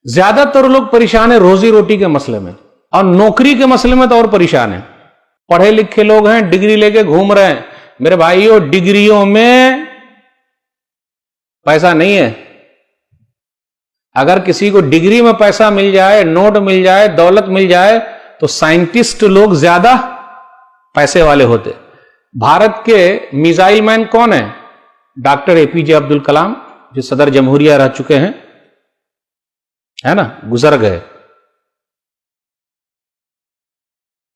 ज्यादातर लोग परेशान है रोजी रोटी के मसले में, और नौकरी के मसले में तो और परेशान है। पढ़े लिखे लोग हैं, डिग्री लेके घूम रहे हैं। मेरे भाइयों, डिग्रियों में पैसा नहीं है। अगर किसी को डिग्री में पैसा मिल जाए, नोट मिल जाए, दौलत मिल जाए, तो साइंटिस्ट लोग ज्यादा पैसे वाले होते। भारत के मिसाइल मैन कौन है? डॉक्टर एपीजे अब्दुल कलाम, जो सदर जमहूरिया रह चुके हैं, है ना, गुजर गए।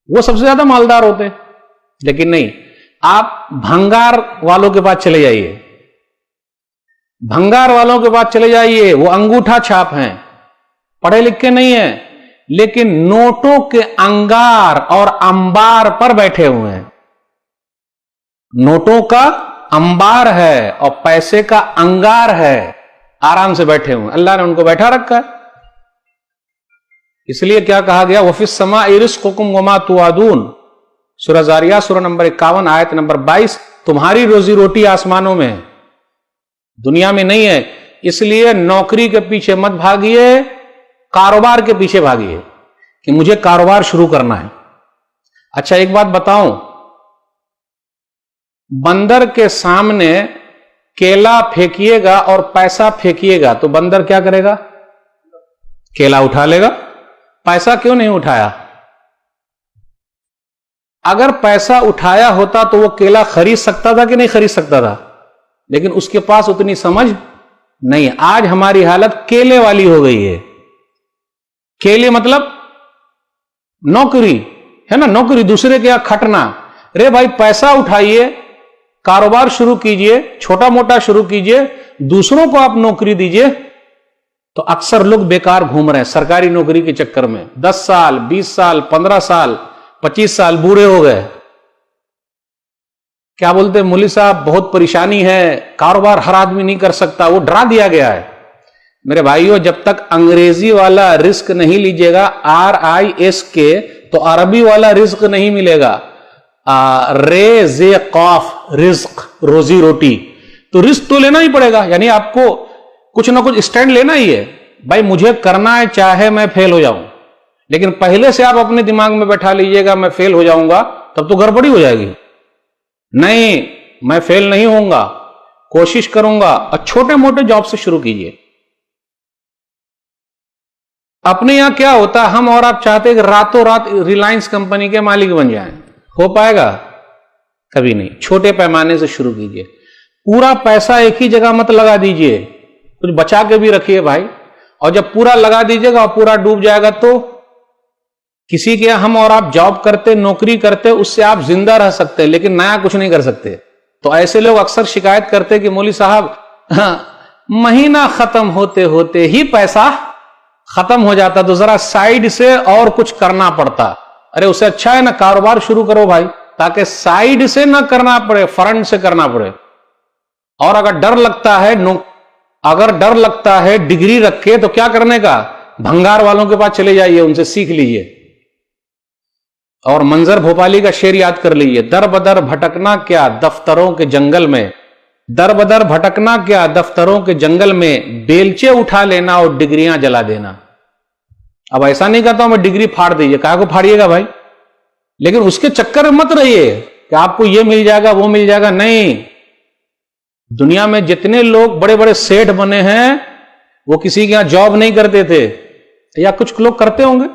वो सबसे ज्यादा मालदार होते। लेकिन नहीं, आप भंगार वालों के पास चले जाइए, भंगार वालों के पास चले जाइए, वो अंगूठा छाप हैं, पढ़े लिखे नहीं है, लेकिन नोटों के अंगार और अंबार पर बैठे हुए हैं। नोटों का अंबार है और पैसे का अंगार है, आराम से बैठे हुए। अल्लाह ने उनको बैठा रखा है। इसलिए क्या कहा गया, वफिस समाई रिज़्क़ुकुम वमा तुआदून, सूरह ज़ारियात सूरह नंबर 51 आयत नंबर 22, तुम्हारी रोजी रोटी आसमानों में है, दुनिया में नहीं है। इसलिए नौकरी के पीछे मत भागिए, कारोबार के पीछे भागिए कि मुझे कारोबार शुरू करना है। अच्छा, एक बात बताऊं, बंदर के सामने केला फेंकिएगा और पैसा फेंकिएगा तो बंदर क्या करेगा? केला उठा लेगा। पैसा क्यों नहीं उठाया? अगर पैसा उठाया होता तो वो केला खरीद सकता था कि नहीं खरीद सकता था? लेकिन उसके पास उतनी समझ नहीं। आज हमारी हालत केले वाली हो गई है। केले मतलब नौकरी, है ना, नौकरी, दूसरे के यहां खटना। रे भाई, पैसा उठाइए, कारोबार शुरू कीजिए, छोटा मोटा शुरू कीजिए, दूसरों को आप नौकरी दीजिए। तो अक्सर लोग बेकार घूम रहे हैं सरकारी नौकरी के चक्कर में। 10 साल, 20 साल, 15 साल, 25 साल बूढ़े हो गए। क्या बोलते हैं, मौलवी साहब बहुत परेशानी है, कारोबार हर आदमी नहीं कर सकता। वो डरा दिया गया है। मेरे भाइयों, जब तक अंग्रेजी वाला रिस्क नहीं लीजिएगा, RISK, तो अरबी वाला रिस्क नहीं मिलेगा। रे जे कॉफ, रिस्क, रोजी रोटी, तो रिस्क तो लेना ही पड़ेगा। यानी आपको कुछ ना कुछ स्टैंड लेना ही है। भाई मुझे करना है, चाहे मैं फेल हो जाऊं। लेकिन पहले से आप अपने दिमाग में बैठा लीजिएगा मैं फेल हो जाऊंगा, तब तो गड़बड़ी हो जाएगी। नहीं, मैं फेल नहीं होऊंगा, कोशिश करूंगा। और छोटे मोटे जॉब से शुरू कीजिए। अपने यहां क्या होता है, हम और आप चाहते हैं कि रातों रात रिलायंस कंपनी के मालिक बन जाएं। हो पाएगा? कभी नहीं। छोटे पैमाने से शुरू कीजिए। पूरा पैसा एक ही जगह मत लगा दीजिए, कुछ बचा के भी रखिए भाई। और जब पूरा लगा दीजिएगा और पूरा डूब जाएगा तो किसी के हम और आप जॉब करते, नौकरी करते, उससे आप जिंदा रह सकते हैं, लेकिन नया कुछ नहीं कर सकते। तो ऐसे लोग अक्सर शिकायत करते कि मौलवी साहब, महीना खत्म होते होते ही पैसा खत्म हो जाता, तो जरा साइड से और कुछ करना पड़ता। अरे उससे अच्छा है ना कारोबार शुरू करो भाई, ताकि साइड से ना करना पड़े, फ्रंट से करना पड़े। और अगर डर लगता है डिग्री रखे, तो क्या करने का, भंगार वालों के पास चले जाइए, उनसे सीख लीजिए। और मंजर भोपाली का शेर याद कर लीजिए, दर बदर भटकना क्या दफ्तरों के जंगल में, दर बदर भटकना क्या दफ्तरों के जंगल में, बेलचे उठा लेना और डिग्रियां जला देना। अब ऐसा नहीं कहता हूं मैं डिग्री फाड़ दीजिए, काहे को फाड़िएगा भाई, लेकिन उसके चक्कर में मत रहिए कि आपको ये मिल जाएगा वो मिल जाएगा। नहीं, दुनिया में जितने लोग बड़े बड़े सेठ बने हैं, वो किसी के यहां जॉब नहीं करते थे, या कुछ लोग करते होंगे।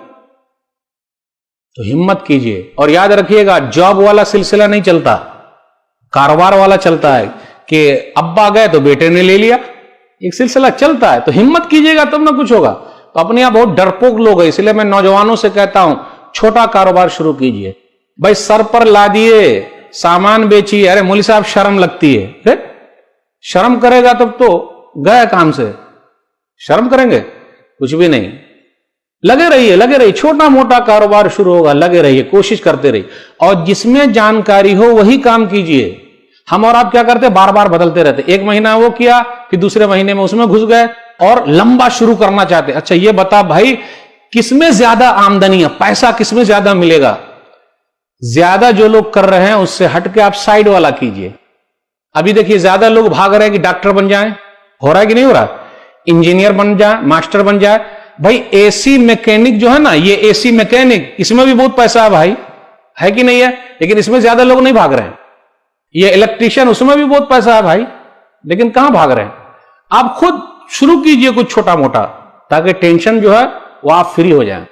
तो हिम्मत कीजिए और याद रखिएगा, जॉब वाला सिलसिला नहीं चलता, कारोबार वाला चलता है कि अब्बा गए तो बेटे ने ले लिया, एक सिलसिला चलता है। तो हिम्मत कीजिएगा तब ना कुछ होगा। तो अपने यहां बहुत डरपोक लोग हैं, इसलिए मैं नौजवानों से कहता हूं छोटा कारोबार शुरू कीजिए भाई। सर पर ला दिए, सामान बेचिए। अरे मौलवी साहब शर्म लगती है। शर्म करेगा तब तो गए काम से, शर्म करेंगे कुछ भी नहीं। लगे रहिए, छोटा मोटा कारोबार शुरू होगा, लगे रहिए, कोशिश करते रहिए। और जिसमें जानकारी हो वही काम कीजिए। हम और आप क्या करते, बार बार बदलते रहते। एक महीना वो किया, फिर दूसरे महीने में उसमें घुस गए और लंबा शुरू करना चाहते। अच्छा ये बता भाई, किसमें ज्यादा आमदनी है, पैसा किसमें ज्यादा मिलेगा? ज्यादा जो लोग कर रहे हैं उससे हटके आप साइड वाला कीजिए। अभी देखिए ज्यादा लोग भाग रहे हैं कि डॉक्टर बन जाएं, हो रहा है कि नहीं हो रहा, इंजीनियर बन जाए, मास्टर बन जाए। भाई एसी मैकेनिक जो है ना, ये एसी मैकेनिक, इसमें भी बहुत पैसा है भाई, है कि नहीं है? लेकिन इसमें ज्यादा लोग नहीं भाग रहे हैं। ये इलेक्ट्रीशियन, उसमें भी बहुत पैसा है भाई, लेकिन कहां भाग रहे हैं? आप खुद शुरू कीजिए कुछ छोटा मोटा, ताकि टेंशन जो है वो आप फ्री हो जाए।